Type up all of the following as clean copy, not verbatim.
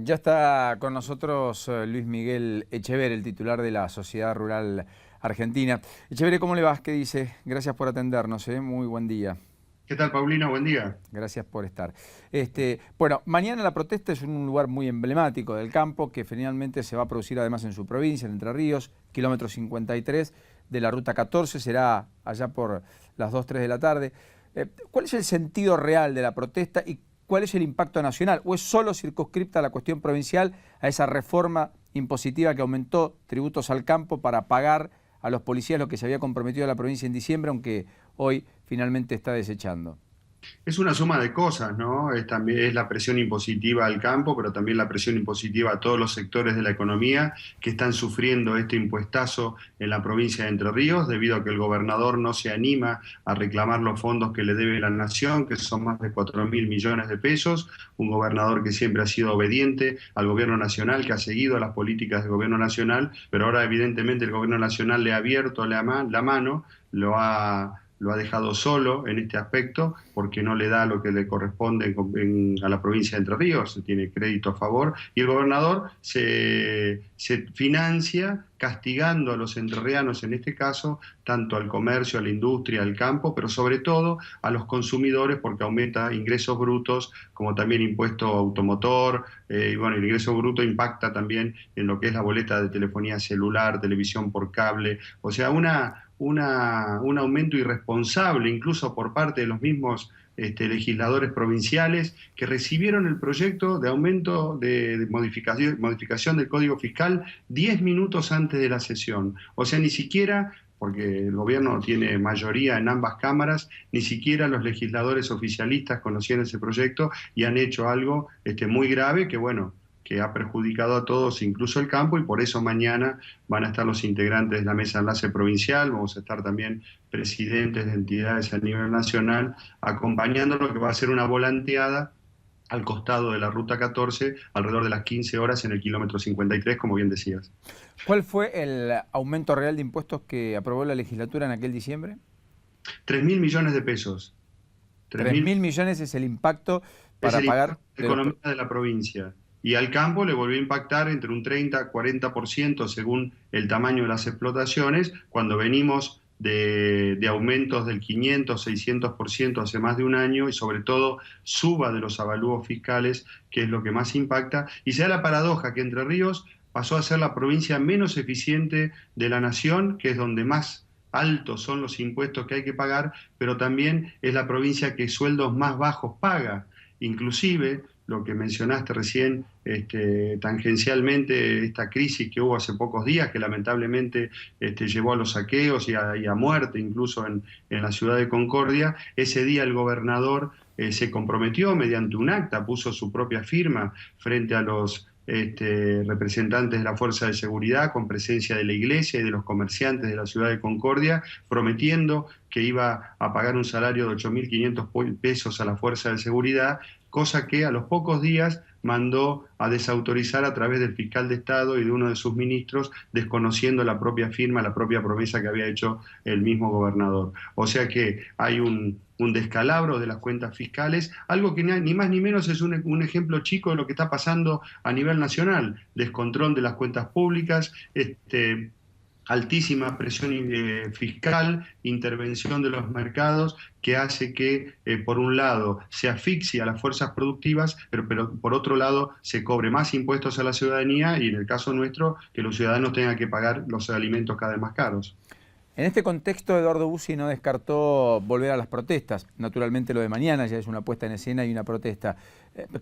Ya está con nosotros Luis Miguel Echeverre, el titular de la Sociedad Rural Argentina. Echeverre, ¿cómo le vas? ¿Qué dice? Gracias por atendernos, muy buen día. ¿Qué tal, Paulino? Buen día. Gracias por estar. Bueno, mañana la protesta es en un lugar muy emblemático del campo, que finalmente se va a producir además en su provincia, en Entre Ríos, kilómetro 53 de la Ruta 14, será allá por las 2, 3 de la tarde. ¿Cuál es el sentido real de la protesta y cuál es el impacto nacional? ¿O es solo circunscripta a la cuestión provincial, a esa reforma impositiva que aumentó tributos al campo para pagar a los policías lo que se había comprometido a la provincia en diciembre, aunque hoy finalmente está desechando? Es una suma de cosas, ¿no? También es la presión impositiva al campo, pero también la presión impositiva a todos los sectores de la economía que están sufriendo este impuestazo en la provincia de Entre Ríos, debido a que el gobernador no se anima a reclamar los fondos que le debe la nación, que son más de 4.000 millones de pesos. Un gobernador que siempre ha sido obediente al gobierno nacional, que ha seguido las políticas del gobierno nacional, pero ahora evidentemente el gobierno nacional le ha abierto la mano, lo ha dejado solo en este aspecto porque no le da lo que le corresponde a la provincia de Entre Ríos, se tiene crédito a favor, y el gobernador se financia castigando a los entrerrianos, en este caso, tanto al comercio, a la industria, al campo, pero sobre todo a los consumidores porque aumenta ingresos brutos, como también impuesto automotor, y bueno, el ingreso bruto impacta también en lo que es la boleta de telefonía celular, televisión por cable, o sea, un aumento irresponsable, incluso por parte de los mismos legisladores provinciales que recibieron el proyecto de aumento de modificación del Código Fiscal 10 minutos antes de la sesión. O sea, ni siquiera, porque el gobierno tiene mayoría en ambas cámaras, ni siquiera los legisladores oficialistas conocían ese proyecto y han hecho algo muy grave que, bueno, que ha perjudicado a todos, incluso el campo, y por eso mañana van a estar los integrantes de la mesa de enlace provincial, vamos a estar también presidentes de entidades a nivel nacional, acompañando lo que va a ser una volanteada al costado de la Ruta 14, alrededor de las 15 horas en el kilómetro 53, como bien decías. ¿Cuál fue el aumento real de impuestos que aprobó la legislatura en aquel diciembre? 3.000 millones de pesos. 3.000 3.000 millones es el impacto es para el pagar impacto de de la los... economía de la provincia. Y al campo le volvió a impactar entre un 30-40% según el tamaño de las explotaciones, cuando venimos de aumentos del 500-600% hace más de un año, y sobre todo suba de los avalúos fiscales, que es lo que más impacta. Y se da la paradoja que Entre Ríos pasó a ser la provincia menos eficiente de la nación, que es donde más altos son los impuestos que hay que pagar, pero también es la provincia que sueldos más bajos paga. Inclusive, lo que mencionaste recién, tangencialmente, esta crisis que hubo hace pocos días, que lamentablemente llevó a los saqueos y a muerte, incluso en la ciudad de Concordia, ese día el gobernador se comprometió mediante un acta, puso su propia firma frente a los representantes de la Fuerza de Seguridad, con presencia de la Iglesia y de los comerciantes de la ciudad de Concordia, prometiendo que iba a pagar un salario de 8.500 pesos a la Fuerza de Seguridad, cosa que a los pocos días mandó a desautorizar a través del fiscal de Estado y de uno de sus ministros, desconociendo la propia firma, la propia promesa que había hecho el mismo gobernador. O sea que hay un descalabro de las cuentas fiscales, algo que ni más ni menos es un ejemplo chico de lo que está pasando a nivel nacional: descontrol de las cuentas públicas, altísima presión fiscal, intervención de los mercados, que hace que, por un lado, se asfixie a las fuerzas productivas, pero por otro lado se cobre más impuestos a la ciudadanía y, en el caso nuestro, que los ciudadanos tengan que pagar los alimentos cada vez más caros. En este contexto, Eduardo Bussi no descartó volver a las protestas. Naturalmente lo de mañana ya es una puesta en escena y una protesta.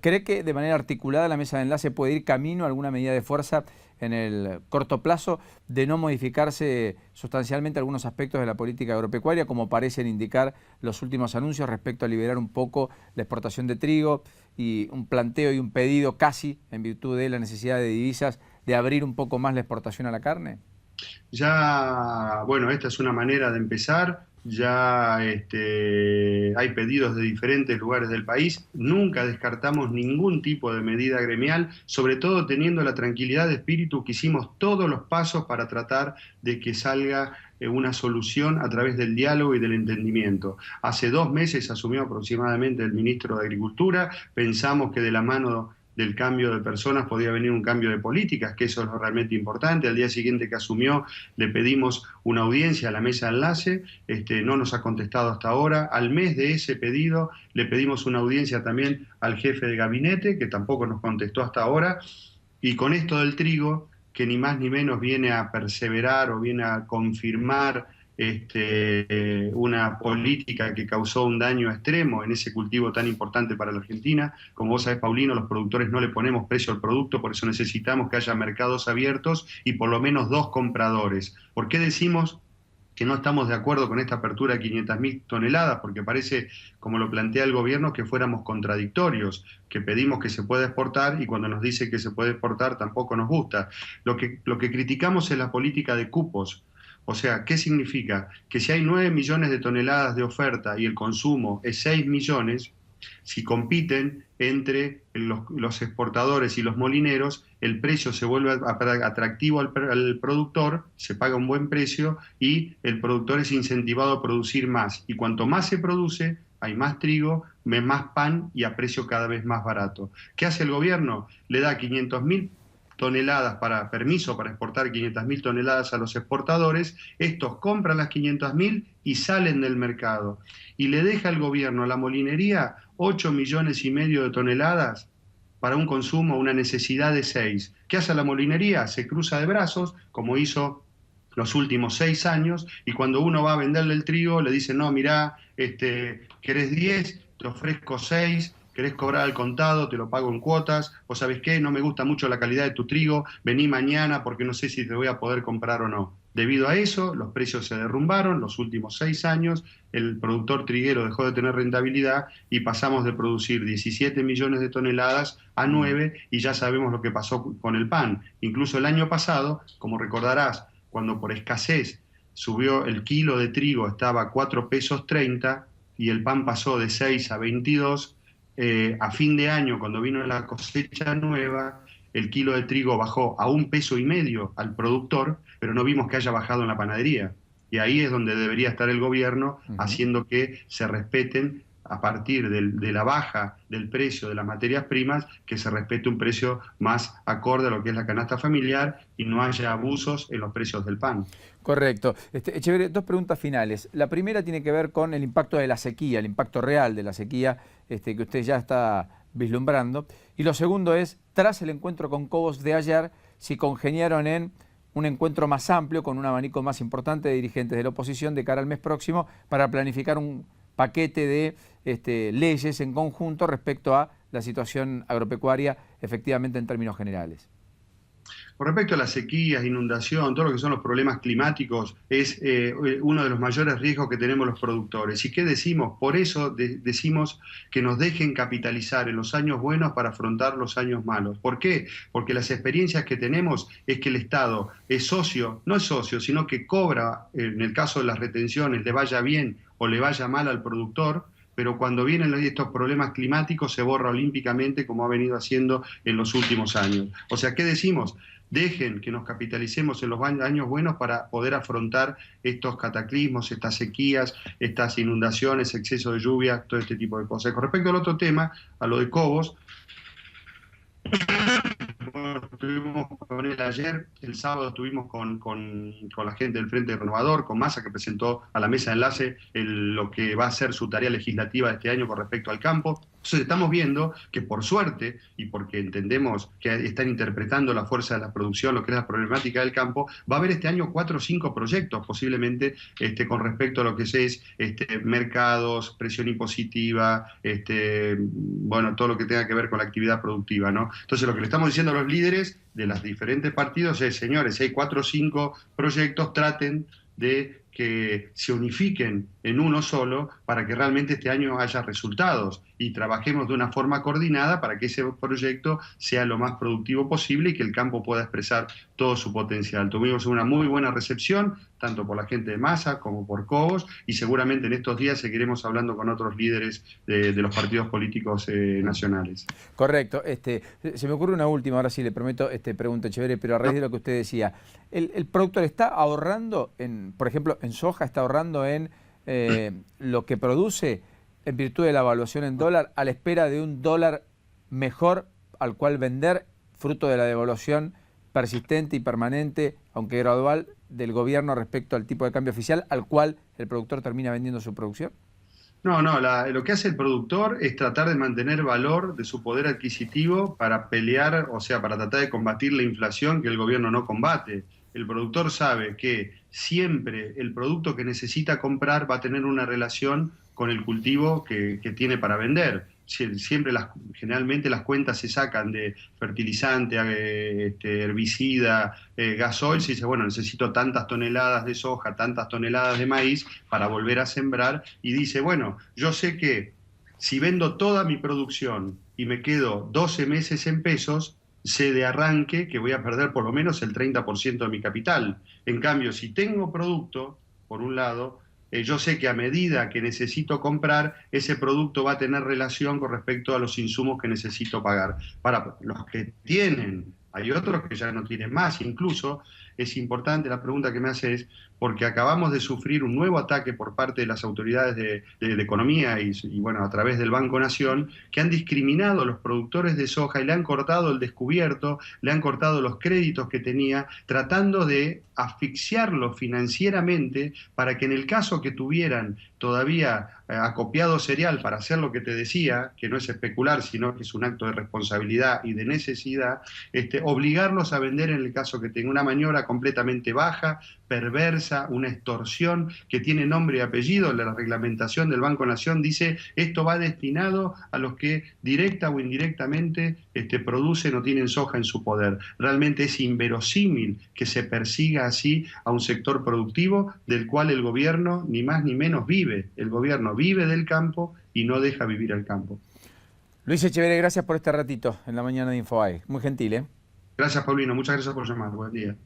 ¿Cree que de manera articulada la mesa de enlace puede ir camino a alguna medida de fuerza en el corto plazo de no modificarse sustancialmente algunos aspectos de la política agropecuaria, como parecen indicar los últimos anuncios respecto a liberar un poco la exportación de trigo y un planteo y un pedido casi, en virtud de la necesidad de divisas, de abrir un poco más la exportación a la carne? Ya, bueno, esta es una manera de empezar. Ya hay pedidos de diferentes lugares del país. Nunca descartamos ningún tipo de medida gremial, sobre todo teniendo la tranquilidad de espíritu que hicimos todos los pasos para tratar de que salga una solución a través del diálogo y del entendimiento. Hace 2 meses asumió aproximadamente el ministro de Agricultura. Pensamos que de la mano del cambio de personas podía venir un cambio de políticas, que eso es lo realmente importante. Al día siguiente que asumió le pedimos una audiencia a la mesa de enlace, no nos ha contestado hasta ahora. Al mes de ese pedido le pedimos una audiencia también al jefe de gabinete, que tampoco nos contestó hasta ahora. Y con esto del trigo, que ni más ni menos viene a perseverar o viene a confirmar una política que causó un daño extremo en ese cultivo tan importante para la Argentina. Como vos sabés, Paulino, los productores no le ponemos precio al producto, por eso necesitamos que haya mercados abiertos y por lo menos 2 compradores. ¿Por qué decimos que no estamos de acuerdo con esta apertura de 500.000 toneladas? Porque parece, como lo plantea el gobierno, que fuéramos contradictorios, que pedimos que se pueda exportar y cuando nos dice que se puede exportar tampoco nos gusta. Lo que criticamos es la política de cupos. O sea, ¿qué significa? Que si hay 9 millones de toneladas de oferta y el consumo es 6 millones, si compiten entre los exportadores y los molineros, el precio se vuelve atractivo al productor, se paga un buen precio y el productor es incentivado a producir más. Y cuanto más se produce, hay más trigo, más pan y a precio cada vez más barato. ¿Qué hace el gobierno? Le da 500.000 toneladas permiso para exportar 500.000 toneladas a los exportadores, estos compran las 500.000 y salen del mercado. Y le deja el gobierno a la molinería 8,5 millones de toneladas para un consumo, una necesidad de 6. ¿Qué hace la molinería? Se cruza de brazos, como hizo los últimos 6 años, y cuando uno va a venderle el trigo, le dicen, no, mirá, ¿querés 10? Te ofrezco 6. ¿Querés cobrar al contado? Te lo pago en cuotas. ¿O sabés qué? No me gusta mucho la calidad de tu trigo. Vení mañana porque no sé si te voy a poder comprar o no. Debido a eso, los precios se derrumbaron los últimos 6 años. El productor triguero dejó de tener rentabilidad y pasamos de producir 17 millones de toneladas a 9 y ya sabemos lo que pasó con el pan. Incluso el año pasado, como recordarás, cuando por escasez subió el kilo de trigo, estaba a 4,30 pesos y el pan pasó de 6 a 22. A fin de año, cuando vino la cosecha nueva, el kilo de trigo bajó a 1,5 pesos al productor, pero no vimos que haya bajado en la panadería. Y ahí es donde debería estar el gobierno, haciendo que se respeten, a partir de la baja del precio de las materias primas, que se respete un precio más acorde a lo que es la canasta familiar y no haya abusos en los precios del pan. Correcto. Echeverría, 2 preguntas finales. La primera tiene que ver con el impacto de la sequía, el impacto real de la sequía que usted ya está vislumbrando. Y lo segundo es, tras el encuentro con Cobos de ayer, si congeniaron en un encuentro más amplio, con un abanico más importante de dirigentes de la oposición de cara al mes próximo, para planificar un paquete de leyes en conjunto respecto a la situación agropecuaria, efectivamente en términos generales. Con respecto a las sequías, inundación, todo lo que son los problemas climáticos, es uno de los mayores riesgos que tenemos los productores. ¿Y qué decimos? Por eso decimos que nos dejen capitalizar en los años buenos para afrontar los años malos. ¿Por qué? Porque las experiencias que tenemos es que el Estado es socio, no es socio, sino que cobra, en el caso de las retenciones, le vaya bien o le vaya mal al productor, pero cuando vienen estos problemas climáticos se borra olímpicamente como ha venido haciendo en los últimos años. O sea, ¿qué decimos? Dejen que nos capitalicemos en los años buenos para poder afrontar estos cataclismos, estas sequías, estas inundaciones, exceso de lluvia, todo este tipo de cosas. Con respecto al otro tema, a lo de Cobos, estuvimos con él ayer, el sábado estuvimos con la gente del Frente Renovador, con Massa, que presentó a la mesa de enlace lo que va a ser su tarea legislativa de este año con respecto al campo. Entonces estamos viendo que por suerte, y porque entendemos que están interpretando la fuerza de la producción, lo que es la problemática del campo, va a haber este año 4 o 5 proyectos posiblemente con respecto a lo que es mercados, presión impositiva, bueno, todo lo que tenga que ver con la actividad productiva, ¿no? Entonces lo que le estamos diciendo a los líderes de los diferentes partidos es, señores, si hay 4 o 5 proyectos, traten de que se unifiquen en uno solo para que realmente este año haya resultados y trabajemos de una forma coordinada para que ese proyecto sea lo más productivo posible y que el campo pueda expresar todo su potencial. Tuvimos una muy buena recepción, tanto por la gente de Massa como por Cobos, y seguramente en estos días seguiremos hablando con otros líderes de los partidos políticos nacionales. Correcto. Se me ocurre una última, ahora sí le prometo, pregunta Echeverría, pero a raíz de lo que usted decía, ¿el productor está ahorrando, por ejemplo, en soja, está ahorrando en lo que produce en virtud de la evaluación en dólar, a la espera de un dólar mejor al cual vender, fruto de la devaluación persistente y permanente, aunque gradual, del gobierno respecto al tipo de cambio oficial, al cual el productor termina vendiendo su producción? No, no, lo que hace el productor es tratar de mantener valor de su poder adquisitivo para pelear, o sea, para tratar de combatir la inflación que el gobierno no combate. El productor sabe que siempre el producto que necesita comprar va a tener una relación con el cultivo que tiene para vender. Siempre generalmente las cuentas se sacan de fertilizante, herbicida, gasoil, se dice, bueno, necesito tantas toneladas de soja, tantas toneladas de maíz para volver a sembrar, y dice, bueno, yo sé que si vendo toda mi producción y me quedo 12 meses en pesos, sé de arranque que voy a perder por lo menos el 30% de mi capital. En cambio, si tengo producto, por un lado, yo sé que a medida que necesito comprar, ese producto va a tener relación con respecto a los insumos que necesito pagar. Para los que tienen, hay otros que ya no tienen más. Incluso es importante, la pregunta que me hace es, porque acabamos de sufrir un nuevo ataque por parte de las autoridades de economía y bueno, a través del Banco Nación, que han discriminado a los productores de soja y le han cortado el descubierto, le han cortado los créditos que tenía, tratando de asfixiarlos financieramente para que en el caso que tuvieran todavía acopiado cereal para hacer lo que te decía, que no es especular, sino que es un acto de responsabilidad y de necesidad, obligarlos a vender en el caso que tenga una maniobra completamente baja, perversa, una extorsión que tiene nombre y apellido. La reglamentación del Banco Nación dice esto va destinado a los que directa o indirectamente producen o tienen soja en su poder. Realmente es inverosímil que se persiga así a un sector productivo del cual el gobierno ni más ni menos vive. El gobierno vive del campo y no deja vivir al campo. Luis Echeverría, gracias por este ratito en la mañana de Infobae. Muy gentil, ¿eh? Gracias, Paulino. Muchas gracias por llamar. Buen día.